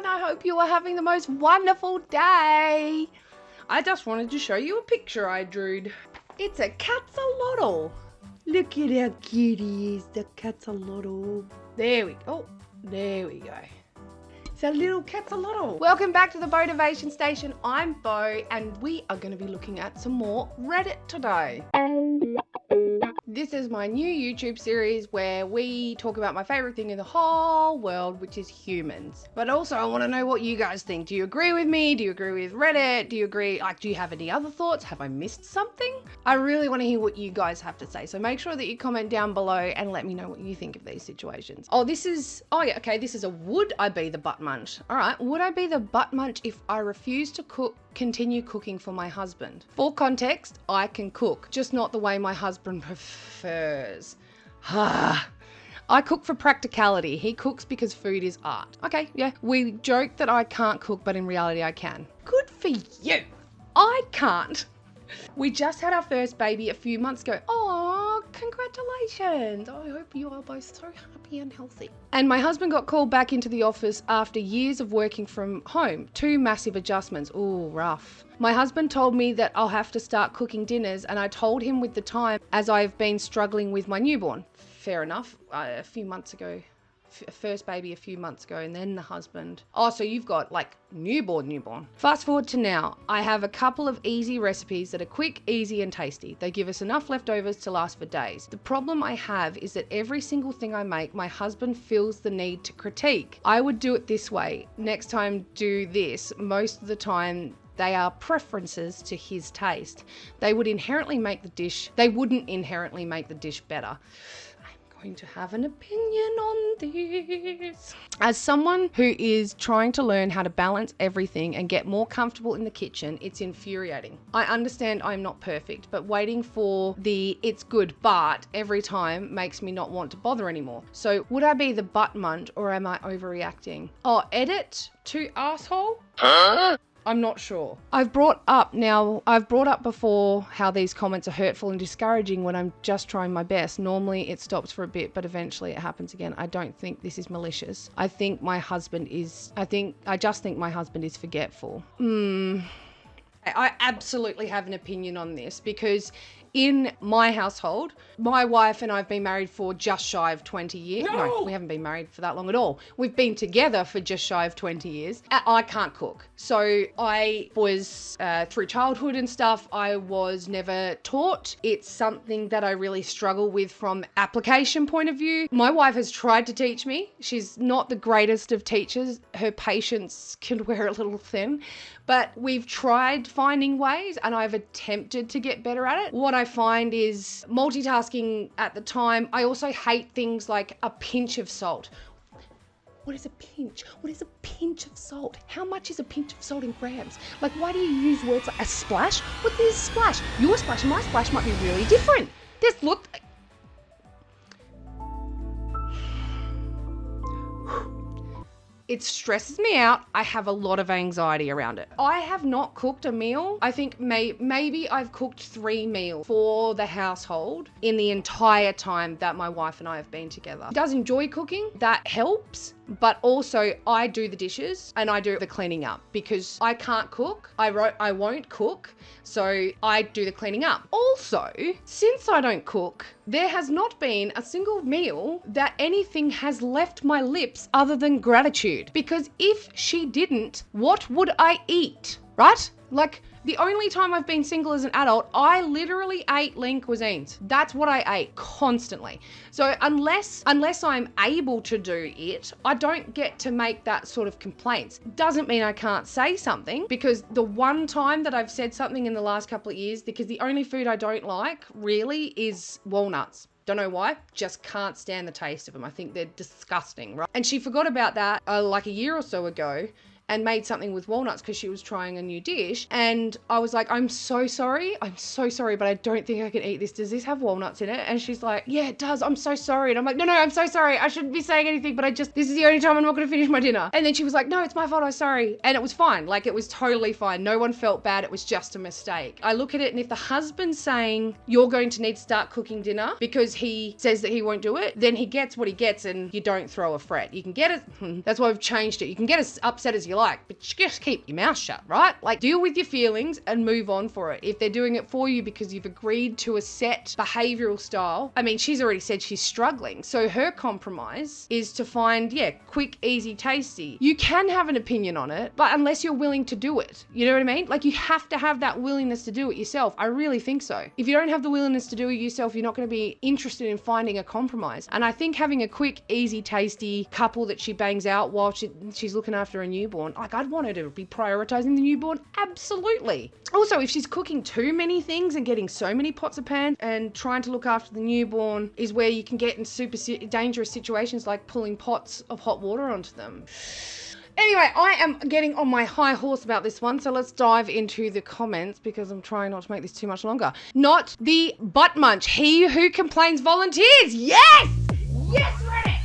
everyone. I hope you are having the most wonderful day. I just wanted to show you a picture I drew. It's a catsalotl. Look at how cute he is, the catsalotl. There we go. There we go. It's a little catsalotl. Welcome back to the Beautivation Station. I'm Beau, and we are going to be looking at some more Reddit today. This is my new YouTube series where we talk about my favorite thing in the whole world, which is humans. But also I want to know what you guys think. Do you agree with me? Do you agree with Reddit? Do you agree? Do you have any other thoughts? Have I missed something? I really want to hear what you guys have to say. So make sure that you comment down below and let me know what you think of these situations. This is a would I be the butt munch? All right, would I be the butt munch if I refuse to continue cooking for my husband? For context, I can cook, just not the way my husband prefers. I cook for practicality. He cooks because food is art. Okay, yeah, we joke that I can't cook, but in reality I can. Good for you. I can't. We just had our first baby a few months ago. Oh, congratulations. I hope you are both so happy and healthy. And my husband got called back into the office after years of working from home. 2 massive adjustments. Ooh, rough. My husband told me that I'll have to start cooking dinners, and I told him with the time as I've been struggling with my newborn. Fair enough. A few months ago. First baby a few months ago, and then the husband. Oh, so you've got like newborn. Fast forward to now. I have a couple of easy recipes that are quick, easy, and tasty. They give us enough leftovers to last for days. The problem I have is that every single thing I make, my husband feels the need to critique. I would do it this way. Next time, do this. Most of the time, they are preferences to his taste. They wouldn't inherently make the dish better. Going to have an opinion on this. As someone who is trying to learn how to balance everything and get more comfortable in the kitchen, it's infuriating. I understand I'm not perfect, but waiting for the it's good but every time makes me not want to bother anymore. So would I be the butt munch or am I overreacting? Edit to asshole? Huh? I'm not sure. I've brought up before how these comments are hurtful and discouraging when I'm just trying my best. Normally it stops for a bit, but eventually it happens again. I don't think this is malicious. I just think my husband is forgetful. I absolutely have an opinion on this because in my household, my wife and I have been married for just shy of 20 years. No, we haven't been married for that long at all. We've been together for just shy of 20 years. I can't cook. So I was, through childhood and stuff, I was never taught. It's something that I really struggle with from application point of view. My wife has tried to teach me. She's not the greatest of teachers. Her patience can wear a little thin, but we've tried finding ways and I've attempted to get better at it. What I find is multitasking at the time. I also hate things like a pinch of salt. What is a pinch? What is a pinch of salt? How much is a pinch of salt in grams? Like, why do you use words like a splash? What is a splash? Your splash and my splash might be really different. It stresses me out. I have a lot of anxiety around it. I have not cooked a meal. I think maybe I've cooked 3 meals for the household in the entire time that my wife and I have been together. He does enjoy cooking. That helps. But also I do the dishes and I do the cleaning up because I can't cook. I won't cook. So I do the cleaning up. Also, since I don't cook, there has not been a single meal that anything has left my lips other than gratitude. Because if she didn't, what would I eat? Right? Like, the only time I've been single as an adult, I literally ate lean cuisines. That's what I ate constantly. So unless I'm able to do it, I don't get to make that sort of complaints. Doesn't mean I can't say something, because the one time that I've said something in the last couple of years, because the only food I don't like really is walnuts. Don't know why, just can't stand the taste of them. I think they're disgusting, right? And she forgot about that like a year or so ago. and made something with walnuts because she was trying a new dish. And I was like, I'm so sorry, but I don't think I can eat this. Does this have walnuts in it? And she's like, yeah, it does. I'm so sorry. And I'm like, no, I'm so sorry. I shouldn't be saying anything, but this is the only time I'm not going to finish my dinner. And then she was like, no, it's my fault. I'm sorry. And it was fine. Like, it was totally fine. No one felt bad. It was just a mistake. I look at it, and if the husband's saying you're going to need to start cooking dinner because he says that he won't do it, then he gets what he gets, and you don't throw a fret. You can get it. That's why we've changed it. You can get as upset as you like, but just keep your mouth shut, right? Like, deal with your feelings and move on for it. If they're doing it for you because you've agreed to a set behavioral style, I mean, she's already said she's struggling. So her compromise is to find, quick, easy, tasty. You can have an opinion on it, but unless you're willing to do it, you know what I mean? Like, you have to have that willingness to do it yourself. I really think so. If you don't have the willingness to do it yourself, you're not going to be interested in finding a compromise. And I think having a quick, easy, tasty couple that she bangs out while she's looking after a newborn, like, I'd want her to be prioritizing the newborn. Absolutely. Also, if she's cooking too many things and getting so many pots of pans and trying to look after the newborn is where you can get in super dangerous situations like pulling pots of hot water onto them. Anyway, I am getting on my high horse about this one, so let's dive into the comments because I'm trying not to make this too much longer. Not the butt munch. He who complains volunteers. Yes! Yes, Reddit!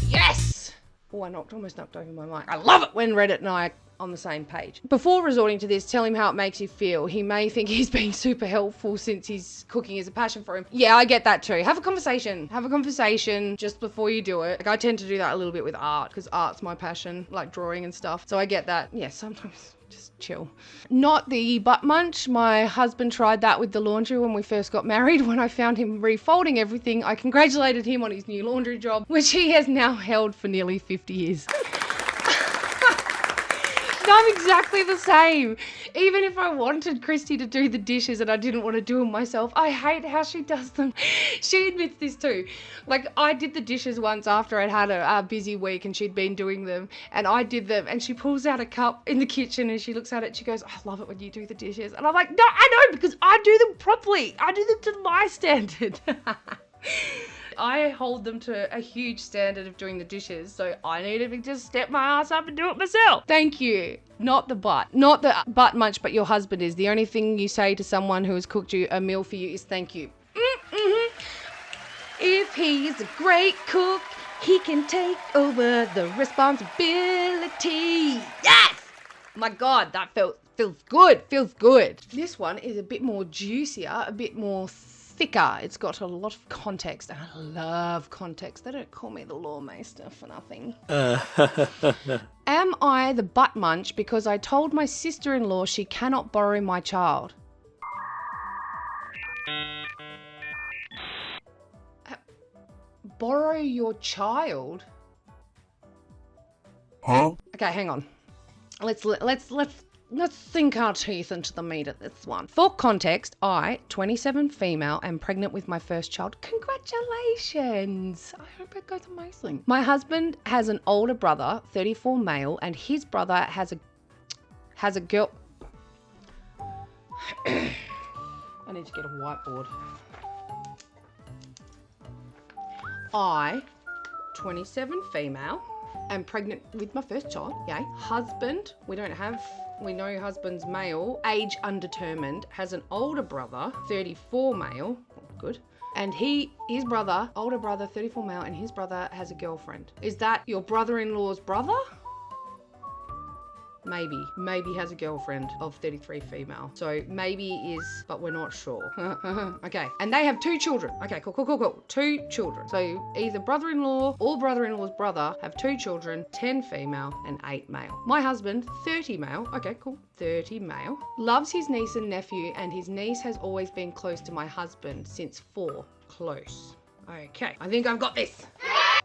Yes! Oh, I almost knocked over my mic. I love it when Reddit and I are on the same page. Before resorting to this, tell him how it makes you feel. He may think he's being super helpful since his cooking is a passion for him. Yeah, I get that too. Have a conversation. Have a conversation just before you do it. Like, I tend to do that a little bit with art because art's my passion, like drawing and stuff. So I get that. Yeah, sometimes just chill. Not the butt munch. My husband tried that with the laundry when we first got married. When I found him refolding everything, I congratulated him on his new laundry job, which he has now held for nearly 50 years. I'm exactly the same. Even if I wanted Christy to do the dishes and I didn't want to do them myself, I hate how she does them. She admits this too. Like, I did the dishes once after I'd had a busy week and she'd been doing them, and I did them, and she pulls out a cup in the kitchen and she looks at it and she goes, I love it when you do the dishes. And I'm like, no, I know, because I do them properly. I do them to my standard. I hold them to a huge standard of doing the dishes, so I need to just step my ass up and do it myself. Thank you. Not the butt. Not the butt munch, but your husband is. The only thing you say to someone who has cooked you a meal for you is thank you. Mm-hmm. If he is a great cook, he can take over the responsibility. Yes! My God, that feels good. This one is a bit more juicier, a bit more thicker. It's got a lot of context, and I love context. They don't call me the lawmaster for nothing. Am I the butt munch because I told my sister-in-law she cannot borrow my child? Borrow your child? Huh? Okay, hang on. Let's sink our teeth into the meat of this one. For context, I, 27, female, am pregnant with my first child. Congratulations! I hope it goes amazing. My husband has an older brother, 34, male, and his brother has a girl. I need to get a whiteboard. I, 27, female, am pregnant with my first child. Yay. Husband, we know husband's male, age undetermined, has an older brother, 34 male, good. And his brother, older brother, 34 male, and his brother has a girlfriend. Is that your brother-in-law's brother? Maybe has a girlfriend of 33 female. So maybe is, but we're not sure. Okay, and they have 2 children. Okay, cool. 2 children. So either brother-in-law or brother-in-law's brother have 2 children, 10 female and 8 male. My husband, 30 male. Okay, cool. 30 male. Loves his niece and nephew, and his niece has always been close to my husband since 4. Close. Okay, I think I've got this.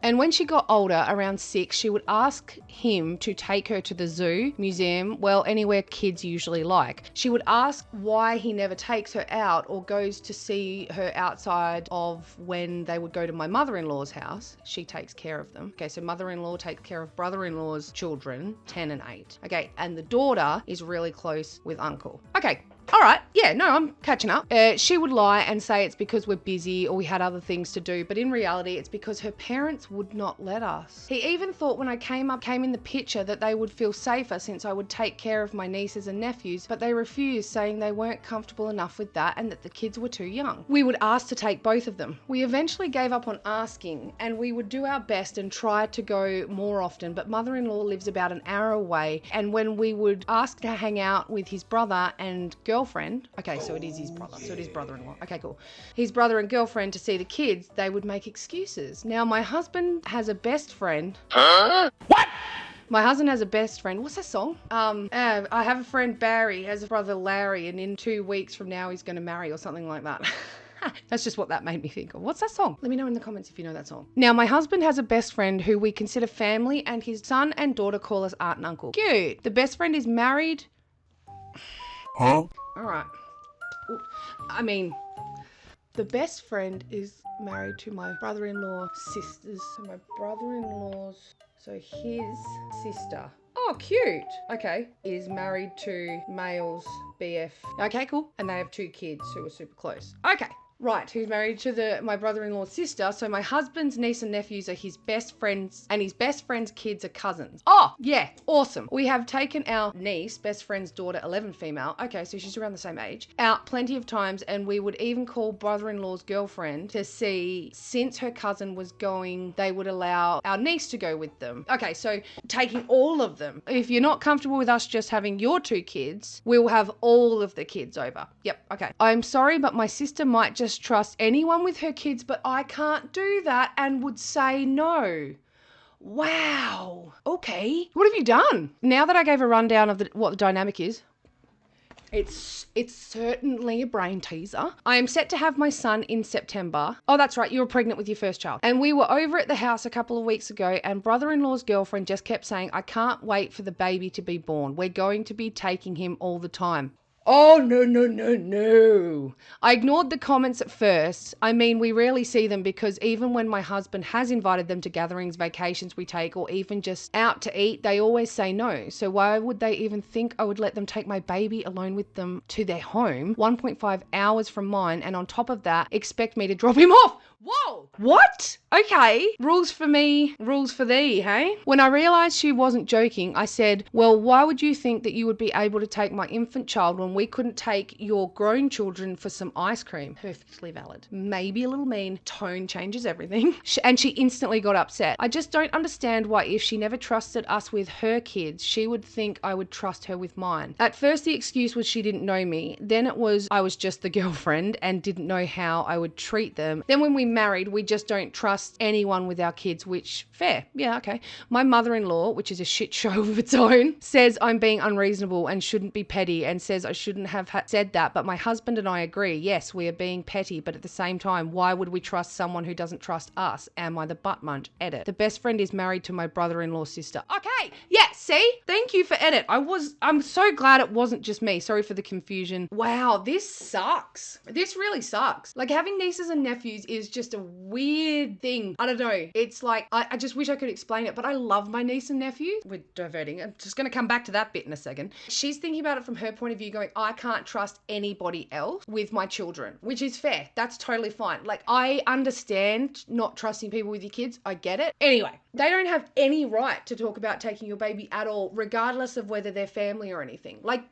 And when she got older, around 6, she would ask him to take her to the zoo, museum, well, anywhere kids usually like. She would ask why he never takes her out or goes to see her outside of when they would go to my mother-in-law's house. She takes care of them. Okay, so mother-in-law takes care of brother-in-law's children, 10 and 8. Okay, and the daughter is really close with uncle. Okay, All right, yeah, no, I'm catching up. She would lie and say it's because we're busy or we had other things to do, but in reality, it's because her parents would not let us. He even thought when I came in the picture that they would feel safer since I would take care of my nieces and nephews, but they refused, saying they weren't comfortable enough with that and that the kids were too young. We would ask to take both of them. We eventually gave up on asking, and we would do our best and try to go more often, but mother-in-law lives about an hour away, and when we would ask to hang out with his brother and girlfriend, okay, so it is his brother, so it is brother-in-law, okay, cool. His brother and girlfriend to see the kids, they would make excuses. Now, my husband has a best friend. What? My husband has a best friend. What's that song? I have a friend Barry, has a brother Larry, and in 2 weeks from now he's going to marry or something like that. That's just what that made me think of. What's that song? Let me know in the comments if you know that song. Now, my husband has a best friend who we consider family, and his son and daughter call us aunt and uncle. Cute. The best friend is married. Huh? All right. I mean, the best friend is married to my brother-in-law sisters. So my brother-in-law's, so his sister. Oh, cute. Okay. Is married to male's BF. Okay, cool. And they have 2 kids who are super close. Okay. Right, who's married to my brother-in-law's sister. So my husband's niece and nephews are his best friends, and his best friend's kids are cousins. Oh, yeah, awesome. We have taken our niece, best friend's daughter, 11 female, okay, so she's around the same age, out plenty of times, and we would even call brother-in-law's girlfriend to see, since her cousin was going, they would allow our niece to go with them. Okay, so taking all of them. If you're not comfortable with us just having your 2 kids, we'll have all of the kids over. Yep, okay. I'm sorry, but my sister might just trust anyone with her kids, but I can't do that and would say no. Wow. Okay. What have you done? Now that I gave a rundown of what the dynamic is, it's certainly a brain teaser. I am set to have my son in September. Oh, that's right. You were pregnant with your first child. And we were over at the house a couple of weeks ago, and brother-in-law's girlfriend just kept saying, I can't wait for the baby to be born. We're going to be taking him all the time. Oh, no, no, no, no. I ignored the comments at first. I mean, we rarely see them because even when my husband has invited them to gatherings, vacations we take, or even just out to eat, they always say no. So why would they even think I would let them take my baby alone with them to their home, 1.5 hours from mine, and on top of that, expect me to drop him off? Whoa! What? Okay. Rules for me, rules for thee, hey? When I realized she wasn't joking, I said, well, why would you think that you would be able to take my infant child when we couldn't take your grown children for some ice cream? Perfectly valid. Maybe a little mean. Tone changes everything. And she instantly got upset. I just don't understand why if she never trusted us with her kids, she would think I would trust her with mine. At first, the excuse was she didn't know me. Then it was I was just the girlfriend and didn't know how I would treat them. Then when we married, we just don't trust anyone with our kids, which fair. Yeah, okay. My mother-in-law, which is a shit show of its own, says I'm being unreasonable and shouldn't be petty, and says I shouldn't have said that. But my husband and I agree. Yes, we are being petty, but at the same time, why would we trust someone who doesn't trust us? Am I the butt munch? Edit. The best friend is married to my brother-in-law's sister. Okay. Yeah, see? Thank you for edit. I'm so glad it wasn't just me. Sorry for the confusion. Wow, this sucks. This really sucks. Like, having nieces and nephews is just a weird thing. I don't know. It's like, I just wish I could explain it, but I love my niece and nephew. We're diverting. I'm just going to come back to that bit in a second. She's thinking about it from her point of view, going, I can't trust anybody else with my children, which is fair. That's totally fine. Like, I understand not trusting people with your kids. I get it. Anyway, they don't have any right to talk about taking your baby at all, regardless of whether they're family or anything. Like,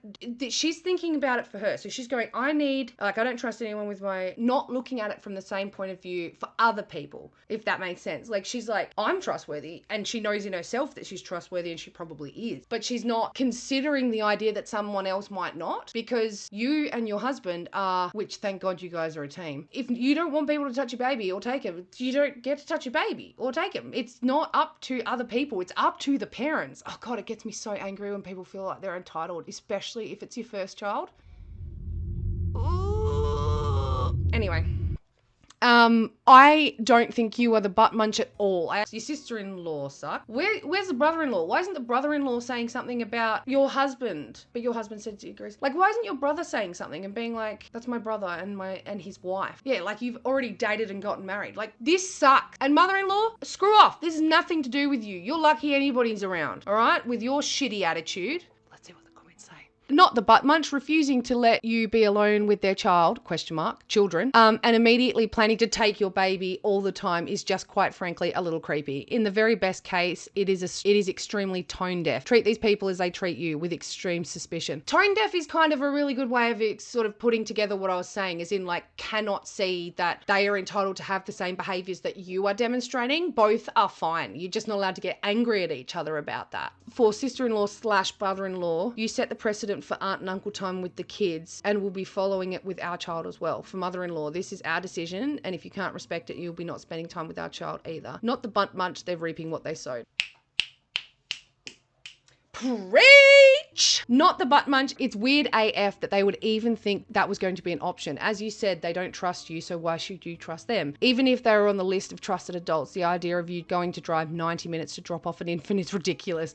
she's thinking about it for her. So she's going, I don't trust anyone with not looking at it from the same point of view for other people, if that makes sense. Like, she's like, I'm trustworthy, and she knows in herself that she's trustworthy, and she probably is, but she's not considering the idea that someone else might not, because you and your husband are, which thank God you guys are a team. If you don't want people to touch your baby or take him, you don't get to touch your baby or take him. It's not up to other people. It's up to the parents. Oh God, it gets me so angry when people feel like they're entitled, especially if it's your first child. Anyway. I don't think you are the butt munch at all. Your sister-in-law suck. Where's the brother-in-law? Why isn't the brother-in-law saying something about your husband? But your husband said he agrees. Like, why isn't your brother saying something and being like, that's my brother and his wife? Yeah, like, you've already dated and gotten married. Like, this sucks. And mother-in-law, screw off. This has nothing to do with you. You're lucky anybody's around, all right? With your shitty attitude. Let's see what the comments say. Not the butt munch, refusing to let you be alone with their child, children, and immediately planning to take your baby all the time is just quite frankly a little creepy. In the very best case, it is extremely tone deaf. Treat these people as they treat you, with extreme suspicion. Tone deaf is kind of a really good way of sort of putting together what I was saying, as in like cannot see that they are entitled to have the same behaviors that you are demonstrating. Both are fine. You're just not allowed to get angry at each other about that. For sister-in-law / brother-in-law, you set the precedent for aunt and uncle time with the kids and will be following it with our child as well. For mother-in-law, this is our decision, and if you can't respect it, you'll be not spending time with our child either. Not the butt munch, they're reaping what they sowed. Preach! Not the butt munch. It's weird AF that they would even think that was going to be an option. As you said, they don't trust you, so why should you trust them? Even if they were on the list of trusted adults, the idea of you going to drive 90 minutes to drop off an infant is ridiculous.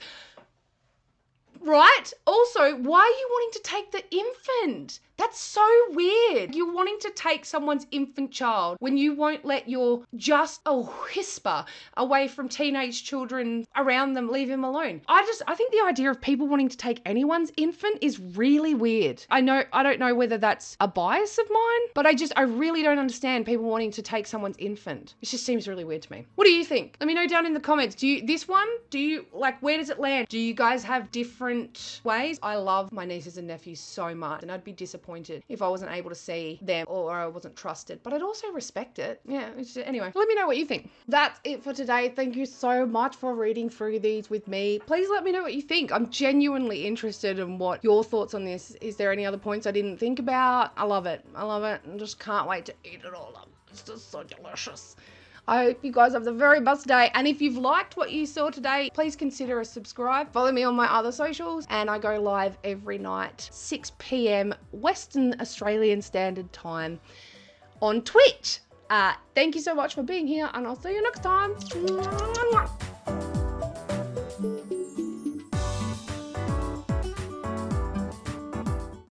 Right? Also, why are you wanting to take the infant? That's so weird. You're wanting to take someone's infant child when you won't let your just a whisper away from teenage children around them, leave them alone. I think the idea of people wanting to take anyone's infant is really weird. I don't know whether that's a bias of mine, but I really don't understand people wanting to take someone's infant. It just seems really weird to me. What do you think? Let me know down in the comments. Where does it land? Do you guys have different ways? I love my nieces and nephews so much, and I'd be disappointed if I wasn't able to see them or I wasn't trusted, but I'd also respect it. Yeah, anyway, let me know what you think. That's it for today. Thank you so much for reading through these with me. Please let me know what you think. I'm genuinely interested in what your thoughts on this. Is there any other points I didn't think about? I love it. I just can't wait to eat it all up. It's just so delicious. I hope you guys have the very best day. And if you've liked what you saw today, please consider a subscribe. Follow me on my other socials. And I go live every night, 6 p.m. Western Australian Standard Time on Twitch. Thank you so much for being here, and I'll see you next time.